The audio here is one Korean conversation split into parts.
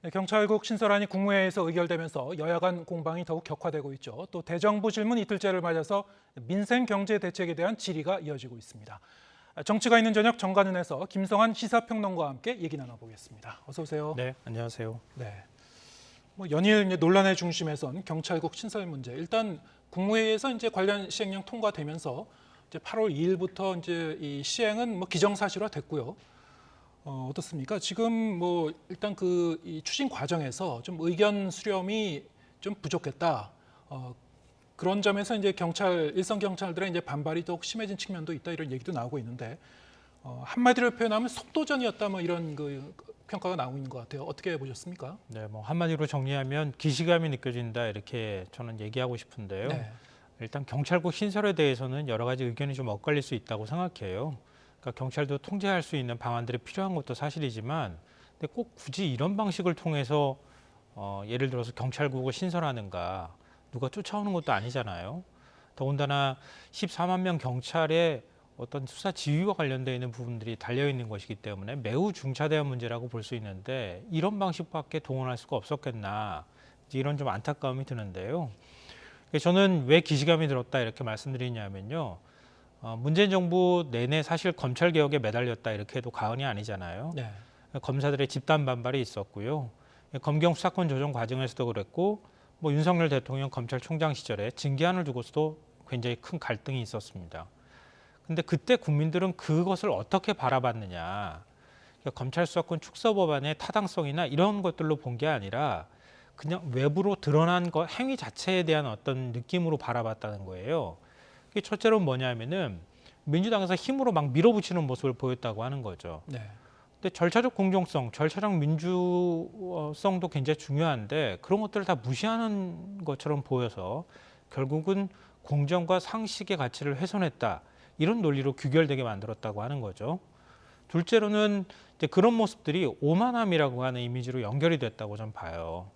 네, 경찰국 신설안이 국무회의에서 의결되면서 여야 간 공방이 더욱 격화되고 있죠. 또 대정부 질문 이틀째를 맞아서 민생 경제 대책에 대한 질의가 이어지고 있습니다. 정치가 있는 저녁 정관훈에서 김성환 시사평론가와 함께 얘기 나눠보겠습니다. 어서 오세요. 네, 안녕하세요. 네. 연일 논란의 중심에선 경찰국 신설 문제. 일단 국무회의에서 이제 관련 시행령 통과되면서 이제 8월 2일부터 이제 이 시행은 기정사실화 됐고요. 어떻습니까? 지금 일단 이 추진 과정에서 좀 의견 수렴이 좀 부족했다. 그런 점에서 이제 일선 경찰들의 이제 반발이 더욱 심해진 측면도 있다, 이런 얘기도 나오고 있는데, 한마디로 표현하면 속도전이었다, 이런 그 평가가 나오고 있는 것 같아요. 어떻게 보셨습니까? 네, 한마디로 정리하면 기시감이 느껴진다, 이렇게 저는 얘기하고 싶은데요. 네. 일단 경찰국 신설에 대해서는 여러 가지 의견이 좀 엇갈릴 수 있다고 생각해요. 그러니까 경찰도 통제할 수 있는 방안들이 필요한 것도 사실이지만, 근데 꼭 굳이 이런 방식을 통해서 예를 들어서 경찰국을 신설하는가, 누가 쫓아오는 것도 아니잖아요. 더군다나 14만 명 경찰의 어떤 수사 지휘와 관련되어 있는 부분들이 달려 있는 것이기 때문에 매우 중차대한 문제라고 볼 수 있는데, 이런 방식밖에 동원할 수가 없었겠나, 이런 좀 안타까움이 드는데요. 저는 왜 기시감이 들었다 이렇게 말씀드리냐면요. 문재인 정부 내내 사실 검찰 개혁에 매달렸다 이렇게 해도 과언이 아니잖아요. 네. 검사들의 집단 반발이 있었고요. 검경 수사권 조정 과정에서도 그랬고, 윤석열 대통령 검찰총장 시절에 징계안을 두고서도 굉장히 큰 갈등이 있었습니다. 근데 그때 국민들은 그것을 어떻게 바라봤느냐. 검찰 수사권 축소 법안의 타당성이나 이런 것들로 본 게 아니라 그냥 외부로 드러난 행위 자체에 대한 어떤 느낌으로 바라봤다는 거예요. 첫째로 뭐냐면은 민주당에서 힘으로 막 밀어붙이는 모습을 보였다고 하는 거죠. 네. 근데 절차적 공정성, 절차적 민주성도 굉장히 중요한데 그런 것들을 다 무시하는 것처럼 보여서 결국은 공정과 상식의 가치를 훼손했다, 이런 논리로 규결되게 만들었다고 하는 거죠. 둘째로는 이제 그런 모습들이 오만함이라고 하는 이미지로 연결이 됐다고 좀 봐요.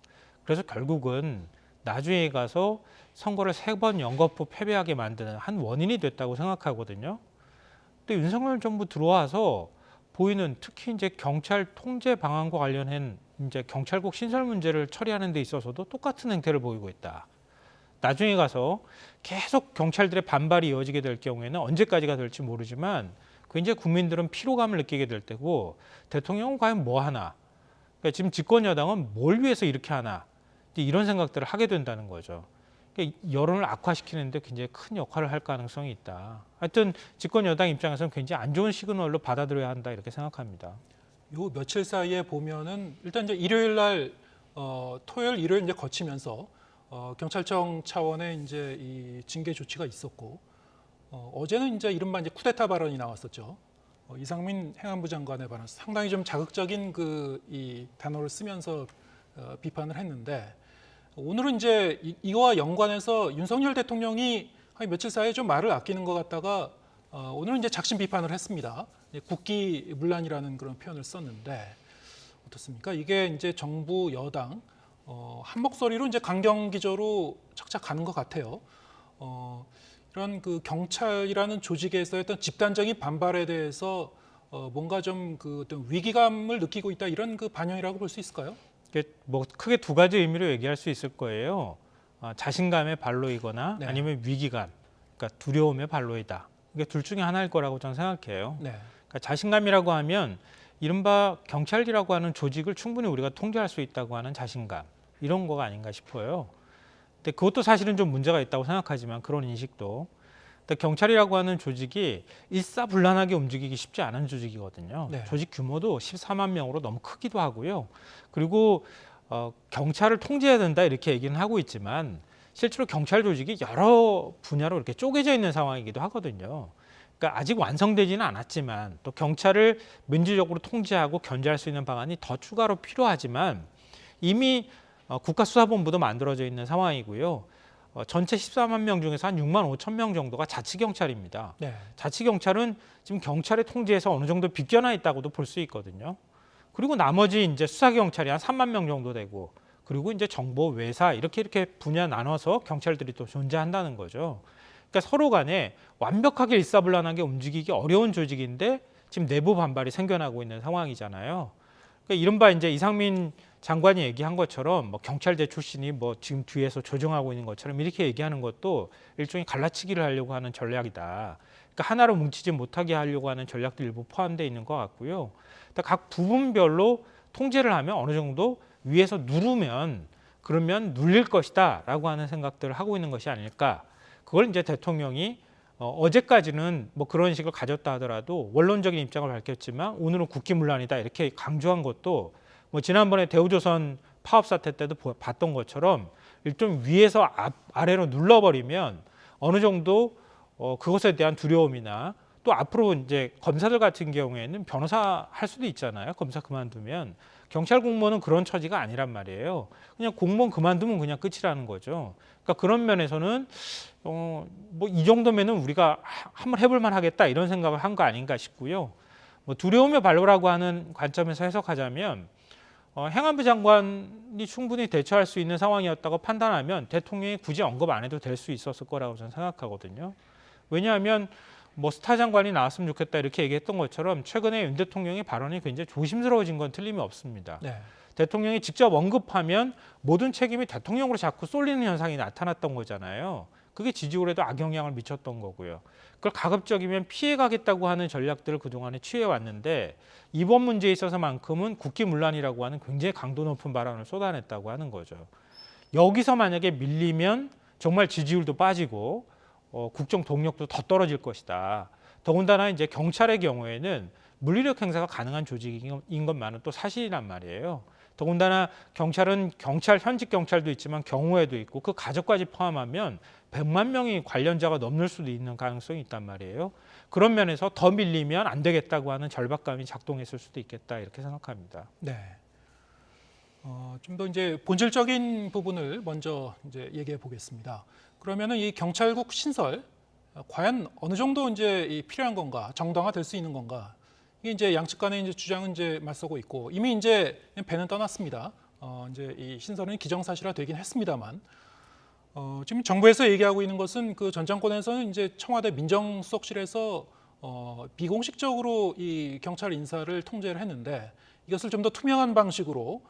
그래서 결국은 나중에 가서 선거를 3번 연거푸 패배하게 만드는 한 원인이 됐다고 생각하거든요. 근데 윤석열 정부 들어와서 보이는, 특히 이제 경찰 통제 방안과 관련한 이제 경찰국 신설 문제를 처리하는 데 있어서도 똑같은 행태를 보이고 있다. 나중에 가서 계속 경찰들의 반발이 이어지게 될 경우에는 언제까지가 될지 모르지만 굉장히 국민들은 피로감을 느끼게 될 테고, 대통령은 과연 뭐 하나, 그러니까 지금 집권 여당은 뭘 위해서 이렇게 하나, 이런 생각들을 하게 된다는 거죠. 그러니까 여론을 악화시키는데 굉장히 큰 역할을 할 가능성이 있다. 하여튼 집권 여당 입장에서는 굉장히 안 좋은 시그널로 받아들여야 한다, 이렇게 생각합니다. 요 며칠 사이에 보면은 일단 이제 일요일 날 토요일, 일요일 이제 거치면서 경찰청 차원의 이제 이 징계 조치가 있었고, 어제는 이제 이른바 이제 쿠데타 발언이 나왔었죠. 이상민 행안부 장관의 발언, 상당히 좀 자극적인 이 단어를 쓰면서 비판을 했는데, 오늘은 이제 이거와 연관해서 윤석열 대통령이 한 며칠 사이에 좀 말을 아끼는 것 같다가 오늘은 이제 작심 비판을 했습니다. 국기문란이라는 그런 표현을 썼는데, 어떻습니까? 이게 이제 정부 여당 한 목소리로 이제 강경 기조로 착착 가는 것 같아요. 이런 그 경찰이라는 조직에서의 어떤 집단적인 반발에 대해서 뭔가 좀 어떤 위기감을 느끼고 있다, 이런 그 반영이라고 볼 수 있을까요? 이게 크게 두 가지 의미로 얘기할 수 있을 거예요. 자신감의 발로이거나 네. 아니면 위기감, 그러니까 두려움의 발로이다. 이게 둘 중에 하나일 거라고 저는 생각해요. 네. 그러니까 자신감이라고 하면 이른바 경찰이라고 하는 조직을 충분히 우리가 통제할 수 있다고 하는 자신감, 이런 거가 아닌가 싶어요. 근데 그것도 사실은 좀 문제가 있다고 생각하지만, 그런 인식도. 근데 경찰이라고 하는 조직이 일사불란하게 움직이기 쉽지 않은 조직이거든요. 네. 조직 규모도 14만 명으로 너무 크기도 하고요. 그리고 경찰을 통제해야 된다, 이렇게 얘기는 하고 있지만 실제로 경찰 조직이 여러 분야로 이렇게 쪼개져 있는 상황이기도 하거든요. 그러니까 아직 완성되지는 않았지만, 또 경찰을 민주적으로 통제하고 견제할 수 있는 방안이 더 추가로 필요하지만 이미 국가수사본부도 만들어져 있는 상황이고요. 전체 14만 명 중에서 한 6만 5천 명 정도가 자치경찰입니다. 네. 자치경찰은 지금 경찰의 통제에서 어느 정도 비껴나 있다고도 볼 수 있거든요. 그리고 나머지 이제 수사경찰이 한 3만 명 정도 되고, 그리고 이제 정보, 외사, 이렇게 분야 나눠서 경찰들이 또 존재한다는 거죠. 그러니까 서로 간에 완벽하게 일사불란하게 움직이기 어려운 조직인데 지금 내부 반발이 생겨나고 있는 상황이잖아요. 그러니까 이른바 이제 이상민 장관이 얘기한 것처럼 뭐 경찰대 출신이 뭐 지금 뒤에서 조정하고 있는 것처럼 이렇게 얘기하는 것도 일종의 갈라치기를 하려고 하는 전략이다. 그러니까 하나로 뭉치지 못하게 하려고 하는 전략도 일부 포함되어 있는 것 같고요. 각 부분별로 통제를 하면 어느 정도 위에서 누르면 그러면 눌릴 것이다라고 하는 생각들을 하고 있는 것이 아닐까. 그걸 이제 대통령이 어제까지는 뭐 그런 식을 가졌다 하더라도 원론적인 입장을 밝혔지만 오늘은 국기문란이다 이렇게 강조한 것도 뭐 지난번에 대우조선 파업 사태 때도 봤던 것처럼 일종 위에서 아래로 눌러버리면 어느 정도 그것에 대한 두려움이나 또 앞으로 이제 검사들 같은 경우에는 변호사 할 수도 있잖아요. 검사 그만두면 경찰 공무원은 그런 처지가 아니란 말이에요. 그냥 공무원 그만두면 그냥 끝이라는 거죠. 그러니까 그런 면에서는 뭐 이 정도면은 우리가 한번 해볼만 하겠다 이런 생각을 한 거 아닌가 싶고요. 뭐 두려움의 발로라고 하는 관점에서 해석하자면 행안부 장관이 충분히 대처할 수 있는 상황이었다고 판단하면 대통령이 굳이 언급 안 해도 될 수 있었을 거라고 저는 생각하거든요. 왜냐하면 뭐 스타 장관이 나왔으면 좋겠다 이렇게 얘기했던 것처럼 최근에 윤 대통령의 발언이 굉장히 조심스러워진 건 틀림이 없습니다. 네. 대통령이 직접 언급하면 모든 책임이 대통령으로 자꾸 쏠리는 현상이 나타났던 거잖아요. 그게 지지율에도 악영향을 미쳤던 거고요. 그걸 가급적이면 피해가겠다고 하는 전략들을 그동안에 취해왔는데 이번 문제에 있어서만큼은 국기문란이라고 하는 굉장히 강도 높은 발언을 쏟아냈다고 하는 거죠. 여기서 만약에 밀리면 정말 지지율도 빠지고 국정 동력도 더 떨어질 것이다. 더군다나 이제 경찰의 경우에는 물리력 행사가 가능한 조직인 것만은 또 사실이란 말이에요. 더군다나 경찰은 현직 경찰도 있지만 경호에도 있고 그 가족까지 포함하면 100만 명이 관련자가 넘을 수도 있는 가능성이 있단 말이에요. 그런 면에서 더 밀리면 안 되겠다고 하는 절박감이 작동했을 수도 있겠다 이렇게 생각합니다. 네. 좀 더 이제 본질적인 부분을 먼저 이제 얘기해 보겠습니다. 그러면은 이 경찰국 신설 과연 어느 정도 이제 필요한 건가, 정당화될 수 있는 건가? 이게 이제 양측 간의 이제 주장은 이제 맞서고 있고 이미 이제 배는 떠났습니다. 이제 이 신설은 기정사실화 되긴 했습니다만 지금 정부에서 얘기하고 있는 것은 그 전 정권에서는 이제 청와대 민정수석실에서 비공식적으로 이 경찰 인사를 통제를 했는데 이것을 좀 더 투명한 방식으로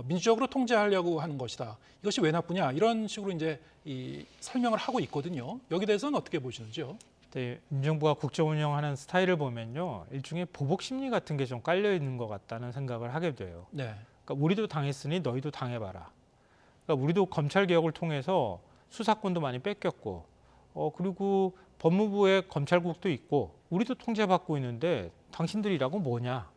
민주적으로 통제하려고 하는 것이다. 이것이 왜 나쁘냐 이런 식으로 이제 이 설명을 하고 있거든요. 여기 대해서는 어떻게 보시는지요? 네, 민정부가 국정 운영하는 스타일을 보면요, 일종의 보복 심리 같은 게 좀 깔려 있는 것 같다는 생각을 하게 돼요. 네. 그러니까 우리도 당했으니 너희도 당해봐라. 그러니까 우리도 검찰 개혁을 통해서 수사권도 많이 뺏겼고, 그리고 법무부에 검찰국도 있고, 우리도 통제받고 있는데 당신들이라고 뭐냐?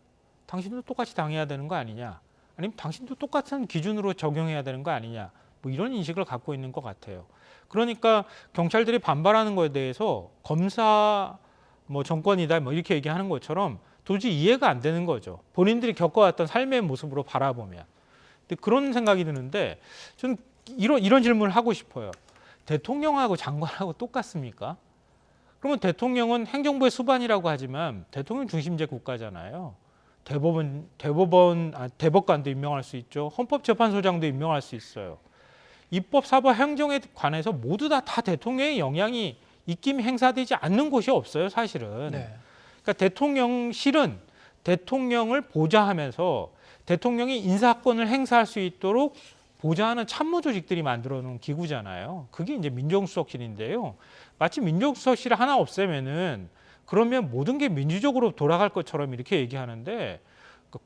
당신도 똑같이 당해야 되는 거 아니냐? 아니면 당신도 똑같은 기준으로 적용해야 되는 거 아니냐? 뭐 이런 인식을 갖고 있는 것 같아요. 그러니까 경찰들이 반발하는 것에 대해서 검사 뭐 정권이다 뭐 이렇게 얘기하는 것처럼 도저히 이해가 안 되는 거죠. 본인들이 겪어왔던 삶의 모습으로 바라보면. 근데 그런 생각이 드는데 저는 이런 질문을 하고 싶어요. 대통령하고 장관하고 똑같습니까? 그러면 대통령은 행정부의 수반이라고 하지만 대통령 중심제 국가잖아요. 대법관도 임명할 수 있죠. 헌법재판소장도 임명할 수 있어요. 입법, 사법, 행정에 관해서 모두 다 대통령의 영향이 입김이 행사되지 않는 곳이 없어요, 사실은. 네. 그러니까 대통령실은 대통령을 보좌하면서 대통령이 인사권을 행사할 수 있도록 보좌하는 참모 조직들이 만들어 놓은 기구잖아요. 그게 이제 민정수석실인데요. 마치 민정수석실을 하나 없애면은 그러면 모든 게 민주적으로 돌아갈 것처럼 이렇게 얘기하는데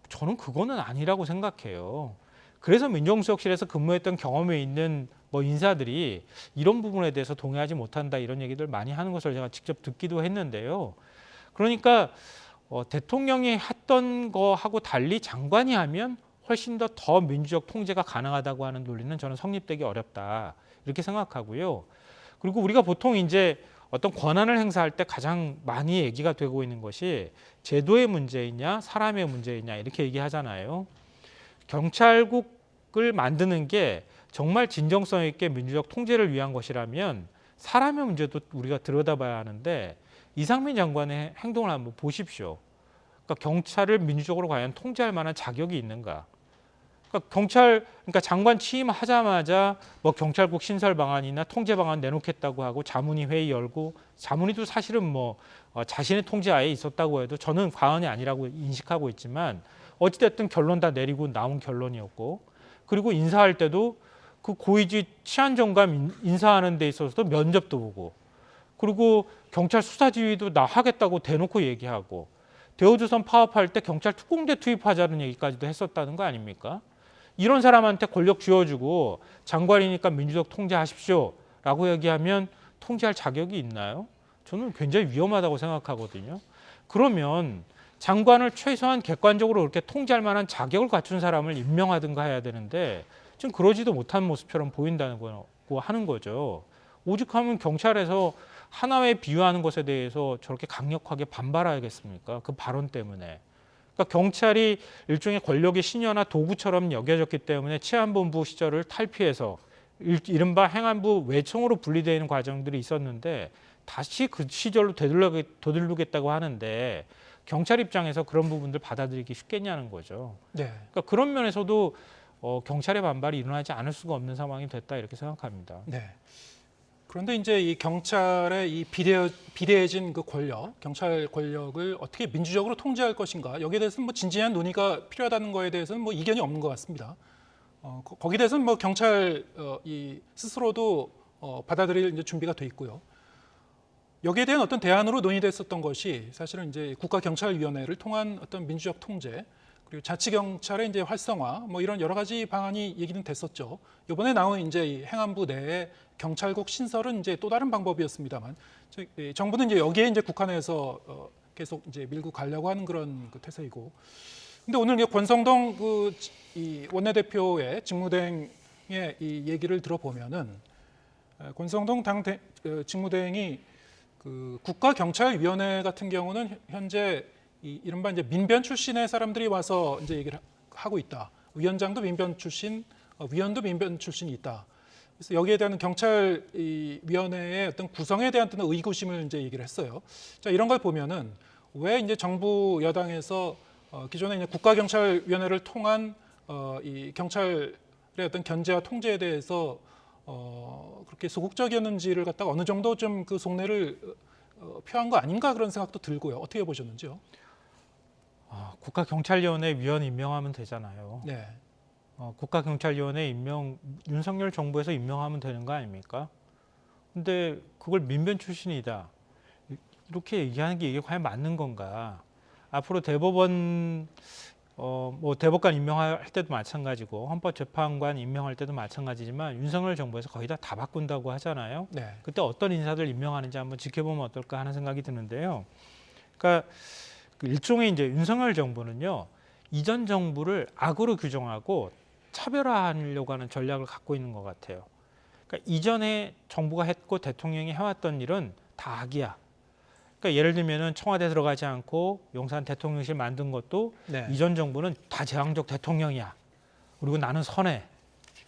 저는 그거는 아니라고 생각해요. 그래서 민정수석실에서 근무했던 경험에 있는 뭐 인사들이 이런 부분에 대해서 동의하지 못한다 이런 얘기들 많이 하는 것을 제가 직접 듣기도 했는데요. 그러니까 대통령이 했던 거하고 달리 장관이 하면 훨씬 더 민주적 통제가 가능하다고 하는 논리는 저는 성립되기 어렵다 이렇게 생각하고요. 그리고 우리가 보통 이제 어떤 권한을 행사할 때 가장 많이 얘기가 되고 있는 것이 제도의 문제이냐 사람의 문제이냐 이렇게 얘기하잖아요. 경찰국을 만드는 게 정말 진정성 있게 민주적 통제를 위한 것이라면 사람의 문제도 우리가 들여다봐야 하는데 이상민 장관의 행동을 한번 보십시오. 그러니까 경찰을 민주적으로 과연 통제할 만한 자격이 있는가? 그러니까 장관 취임하자마자 뭐 경찰국 신설 방안이나 통제 방안 내놓겠다고 하고 자문위 회의 열고 자문위도 사실은 뭐 자신의 통제 하에 있었다고 해도 저는 과언이 아니라고 인식하고 있지만 어찌됐든 결론 다 내리고 나온 결론이었고, 그리고 인사할 때도 그 고위직 치안정감 인사하는 데 있어서도 면접도 보고, 그리고 경찰 수사지휘도 나 하겠다고 대놓고 얘기하고, 대우조선 파업할 때 경찰 특공대 투입하자는 얘기까지도 했었다는 거 아닙니까? 이런 사람한테 권력 쥐어주고 장관이니까 민주적 통제하십시오라고 얘기하면 통제할 자격이 있나요? 저는 굉장히 위험하다고 생각하거든요. 그러면 장관을 최소한 객관적으로 그렇게 통제할 만한 자격을 갖춘 사람을 임명하든가 해야 되는데 지금 그러지도 못한 모습처럼 보인다는 거고 하는 거죠. 오죽하면 경찰에서 하나에 비유하는 것에 대해서 저렇게 강력하게 반발하겠습니까? 그 발언 때문에. 그러니까 경찰이 일종의 권력의 신여나 도구처럼 여겨졌기 때문에 치안본부 시절을 탈피해서 이른바 행안부 외청으로 분리되는 과정들이 있었는데 다시 그 시절로 되돌리겠다고 하는데 경찰 입장에서 그런 부분들 받아들이기 쉽겠냐는 거죠. 네. 그러니까 그런 면에서도 경찰의 반발이 일어나지 않을 수가 없는 상황이 됐다 이렇게 생각합니다. 네. 그런데 이제 이 경찰의 이 비대해진 그 권력, 경찰 권력을 어떻게 민주적으로 통제할 것인가 여기에 대해서는 뭐 진지한 논의가 필요하다는 거에 대해서는 뭐 이견이 없는 것 같습니다. 거기에 대해서는 뭐 경찰 이 스스로도 받아들일 이제 준비가 돼 있고요. 여기에 대한 어떤 대안으로 논의됐었던 것이 사실은 이제 국가경찰위원회를 통한 어떤 민주적 통제 그리고 자치경찰의 이제 활성화 뭐 이런 여러 가지 방안이 얘기는 됐었죠. 이번에 나온 이제 이 행안부 내에 경찰국 신설은 이제 또 다른 방법이었습니다만 정부는 이제 여기에 이제 국한해서 계속 이제 밀고 가려고 하는 그런 그 태세이고. 근데 오늘 이제 권성동 이 원내대표의 직무대행의 이 얘기를 들어보면은 권성동 직무대행이 그 국가경찰위원회 같은 경우는 현재 이른바 이제 민변 출신의 사람들이 와서 이제 얘기를 하고 있다. 위원장도 민변 출신, 위원도 민변 출신이 있다. 그래서 여기에 대한 경찰위원회의 어떤 구성에 대한 어떤 의구심을 이제 얘기를 했어요. 자, 이런 걸 보면은 왜 이제 정부 여당에서 기존에 이제 국가경찰위원회를 통한 이 경찰의 어떤 견제와 통제에 대해서 그렇게 소극적이었는지를 갖다가 어느 정도 좀 그 속내를 표한 거 아닌가 그런 생각도 들고요. 어떻게 보셨는지요? 국가경찰위원회 위원 임명하면 되잖아요. 네. 국가경찰위원회 임명 윤석열 정부에서 임명하면 되는 거 아닙니까? 근데 그걸 민변 출신이다 이렇게 얘기하는 게 이게 과연 맞는 건가? 앞으로 대법원 뭐 대법관 임명할 때도 마찬가지고 헌법재판관 임명할 때도 마찬가지지만 윤석열 정부에서 거의 다 바꾼다고 하잖아요. 네. 그때 어떤 인사들 임명하는지 한번 지켜보면 어떨까 하는 생각이 드는데요. 그러니까 그 일종의 이제 윤석열 정부는요 이전 정부를 악으로 규정하고 차별화하려고 하는 전략을 갖고 있는 것 같아요. 그러니까 이전에 정부가 했고 대통령이 해왔던 일은 다 악이야. 그러니까 예를 들면은 청와대 들어가지 않고 용산 대통령실 만든 것도 네. 이전 정부는 다 제왕적 대통령이야. 그리고 나는 선해.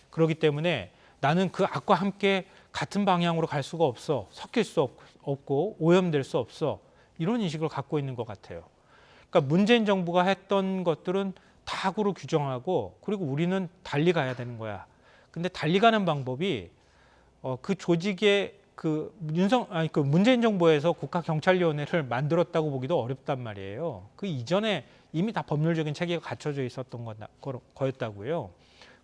그렇기 때문에 나는 그 악과 함께 같은 방향으로 갈 수가 없어. 섞일 수 없고 오염될 수 없어. 이런 인식을 갖고 있는 것 같아요. 그러니까 문재인 정부가 했던 것들은 다 악으로 규정하고 그리고 우리는 달리 가야 되는 거야. 근데 달리 가는 방법이 그 조직의 그 문재인 정부에서 국가경찰위원회를 만들었다고 보기도 어렵단 말이에요. 그 이전에 이미 다 법률적인 체계가 갖춰져 있었던 거였다고요.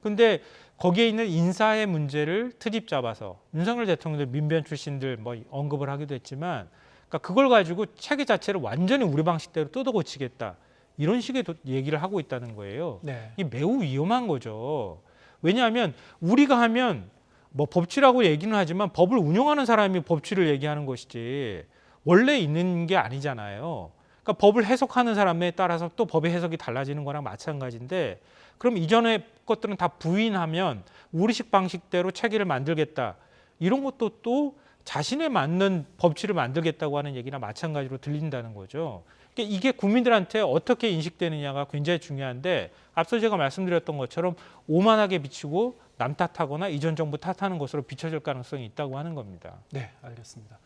근데 거기에 있는 인사의 문제를 트집 잡아서 윤석열 대통령도 민변 출신들 뭐 언급을 하기도 했지만 그러니까 그걸 가지고 체계 자체를 완전히 우리 방식대로 뜯어고치겠다. 이런 식의 얘기를 하고 있다는 거예요. 네. 이게 매우 위험한 거죠. 왜냐하면 우리가 하면 뭐 법치라고 얘기는 하지만 법을 운영하는 사람이 법치를 얘기하는 것이지 원래 있는 게 아니잖아요. 그러니까 법을 해석하는 사람에 따라서 또 법의 해석이 달라지는 거랑 마찬가지인데 그럼 이전의 것들은 다 부인하면 우리식 방식대로 체계를 만들겠다. 이런 것도 또 자신에 맞는 법치를 만들겠다고 하는 얘기나 마찬가지로 들린다는 거죠. 그러니까 이게 국민들한테 어떻게 인식되느냐가 굉장히 중요한데 앞서 제가 말씀드렸던 것처럼 오만하게 비치고 남 탓하거나 이전 정부 탓하는 것으로 비춰질 가능성이 있다고 하는 겁니다. 네, 알겠습니다.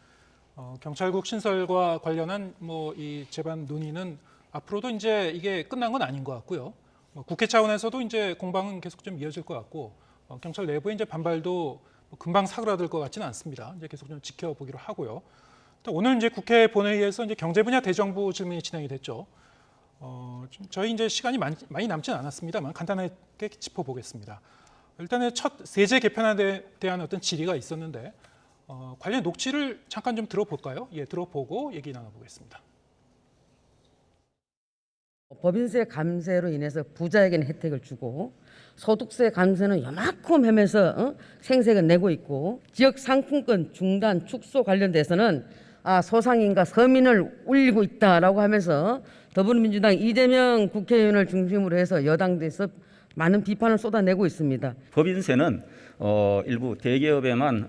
경찰국 신설과 관련한 뭐 이 제반 논의는 앞으로도 이제 이게 끝난 건 아닌 것 같고요. 국회 차원에서도 이제 공방은 계속 좀 이어질 것 같고 경찰 내부의 이제 반발도 금방 사그라들 것 같지는 않습니다. 이제 계속 좀 지켜보기로 하고요. 또 오늘 이제 국회 본회의에서 이제 경제 분야 대정부 질문이 진행이 됐죠. 저희 이제 시간이 많이 남지는 않았습니다만 간단하게 짚어보겠습니다. 일단은 첫 세제 개편안에 대한 어떤 질의가 있었는데 관련 녹취를 잠깐 좀 들어볼까요? 예, 들어보고 얘기 나눠보겠습니다. 법인세 감세로 인해서 부자에게는 혜택을 주고 소득세 감세는 요만큼 하면서 생색을 내고 있고 지역 상품권 중단 축소 관련돼서는 소상인과 서민을 울리고 있다라고 하면서 더불어민주당 이재명 국회의원을 중심으로 해서 여당에서 많은 비판을 쏟아내고 있습니다. 법인세는 일부 대기업에만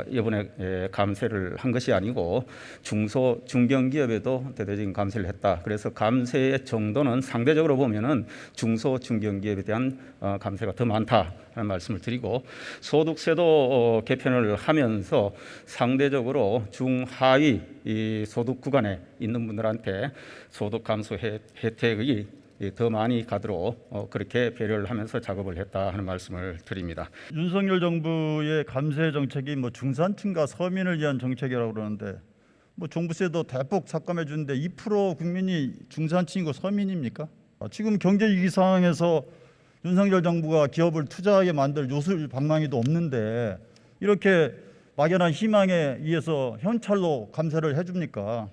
이번에 감세를 한 것이 아니고 중소 중견기업에도 대대적인 감세를 했다. 그래서 감세의 정도는 상대적으로 보면은 중소 중견기업에 대한 감세가 더 많다라는 말씀을 드리고 소득세도 개편을 하면서 상대적으로 중하위 이 소득 구간에 있는 분들한테 소득 감소 혜택이 더 많이 가도록 그렇게 배려를 하면서 작업을 했다 하는 말씀을 드립니다. 윤석열 정부의 감세 정책이 중산층과 서민을 위한 정책이라고 그러는데 종부세도 대폭 삭감해 주는데 2% 국민이 중산층이고 서민입니까? 지금 경제 위기 상황에서 윤석열 정부가 기업을 투자하게 만들 요술 방망이도 없는데 이렇게 막연한 희망에 의해서 현찰로 감세를 해줍니까?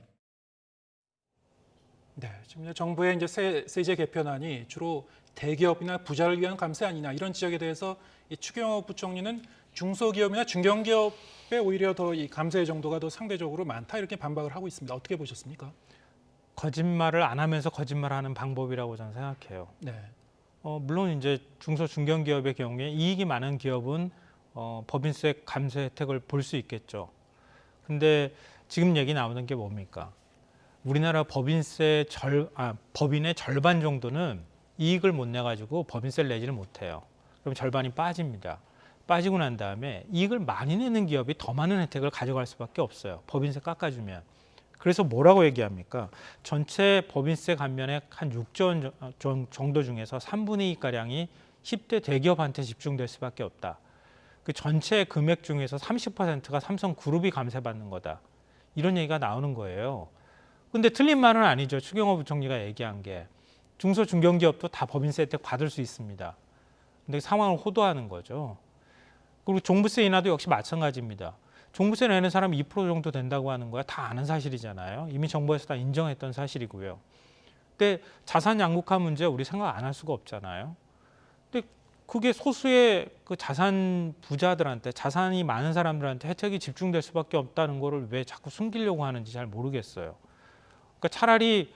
네, 지금 정부의 이제 세제 개편안이 주로 대기업이나 부자를 위한 감세 아니냐 이런 지적에 대해서 이 추경호 부총리는 중소기업이나 중견기업에 오히려 더 이 감세 정도가 더 상대적으로 많다 이렇게 반박을 하고 있습니다. 어떻게 보셨습니까? 거짓말을 안 하면서 거짓말하는 방법이라고 저는 생각해요. 네, 물론 이제 중소 중견기업의 경우에 이익이 많은 기업은 법인세 감세 혜택을 볼 수 있겠죠. 근데 지금 얘기 나오는 게 뭡니까? 우리나라 법인의 절반 정도는 이익을 못 내가지고 법인세를 내지를 못해요. 그럼 절반이 빠집니다. 빠지고 난 다음에 이익을 많이 내는 기업이 더 많은 혜택을 가져갈 수밖에 없어요. 법인세 깎아주면. 그래서 뭐라고 얘기합니까? 전체 법인세 감면액 한 6조 원 정도 중에서 3분의 2가량이 10대 대기업한테 집중될 수밖에 없다. 그 전체 금액 중에서 30%가 삼성그룹이 감세받는 거다. 이런 얘기가 나오는 거예요. 근데 틀린 말은 아니죠. 추경호 부총리가 얘기한 게. 중소 중견기업도 다 법인세 혜택 받을 수 있습니다. 근데 상황을 호도하는 거죠. 그리고 종부세 인하도 역시 마찬가지입니다. 종부세 내는 사람이 2% 정도 된다고 하는 거야. 다 아는 사실이잖아요. 이미 정부에서 다 인정했던 사실이고요. 근데 자산 양극화 문제 우리 생각 안 할 수가 없잖아요. 근데 그게 소수의 그 자산 부자들한테 자산이 많은 사람들한테 혜택이 집중될 수밖에 없다는 거를 왜 자꾸 숨기려고 하는지 잘 모르겠어요. 그러니까 차라리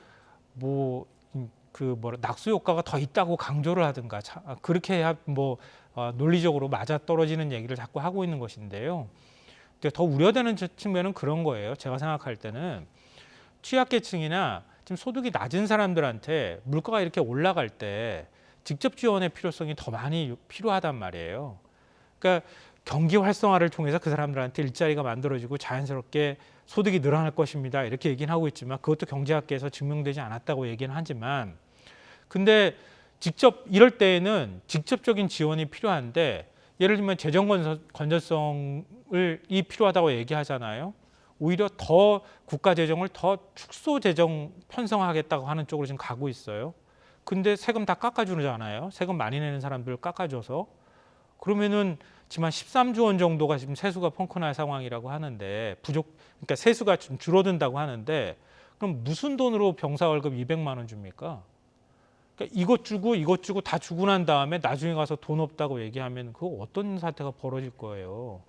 낙수 효과가 더 있다고 강조를 하든가 그렇게 해야 논리적으로 맞아 떨어지는 얘기를 자꾸 하고 있는 것인데요. 근데 더 우려되는 측면은 그런 거예요. 제가 생각할 때는 취약계층이나 지금 소득이 낮은 사람들한테 물가가 이렇게 올라갈 때 직접 지원의 필요성이 더 많이 필요하단 말이에요. 그러니까 경기 활성화를 통해서 그 사람들한테 일자리가 만들어지고 자연스럽게 소득이 늘어날 것입니다. 이렇게 얘기는 하고 있지만 그것도 경제학계에서 증명되지 않았다고 얘기는 하지만 근데 이럴 때에는 직접적인 지원이 필요한데 예를 들면 재정 건전성이 필요하다고 얘기하잖아요. 오히려 더 국가 재정을 더 축소 재정 편성하겠다고 하는 쪽으로 지금 가고 있어요. 근데 세금 다 깎아주잖아요. 세금 많이 내는 사람들 깎아줘서. 그러면은 지금 한 13조 원 정도가 지금 세수가 펑크날 상황이라고 하는데 그러니까 세수가 좀 줄어든다고 하는데 그럼 무슨 돈으로 병사 월급 200만 원 줍니까? 그러니까 이것 주고 다 주고 난 다음에 나중에 가서 돈 없다고 얘기하면 그거 어떤 사태가 벌어질 거예요.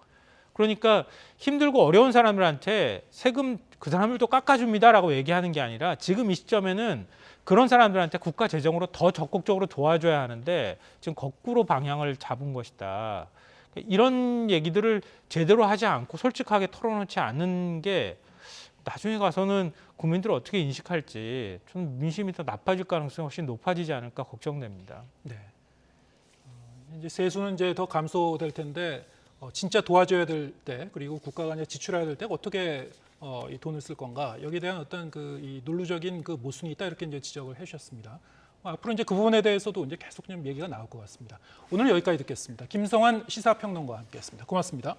그러니까 힘들고 어려운 사람들한테 세금 그 사람들도 깎아줍니다라고 얘기하는 게 아니라 지금 이 시점에는 그런 사람들한테 국가 재정으로 더 적극적으로 도와줘야 하는데 지금 거꾸로 방향을 잡은 것이다. 이런 얘기들을 제대로 하지 않고 솔직하게 털어놓지 않는 게 나중에 가서는 국민들을 어떻게 인식할지 좀 민심이 더 나빠질 가능성이 훨씬 높아지지 않을까 걱정됩니다. 네. 이제 세수는 이제 더 감소될 텐데 진짜 도와줘야 될 때 그리고 국가가 이제 지출해야 될 때 어떻게 이 돈을 쓸 건가 여기에 대한 어떤 이 논리적인 그 모순이 있다 이렇게 이제 지적을 해주셨습니다. 앞으로 이제 그 부분에 대해서도 이제 계속 좀 얘기가 나올 것 같습니다. 오늘 여기까지 듣겠습니다. 김성환 시사평론가와 함께했습니다. 고맙습니다.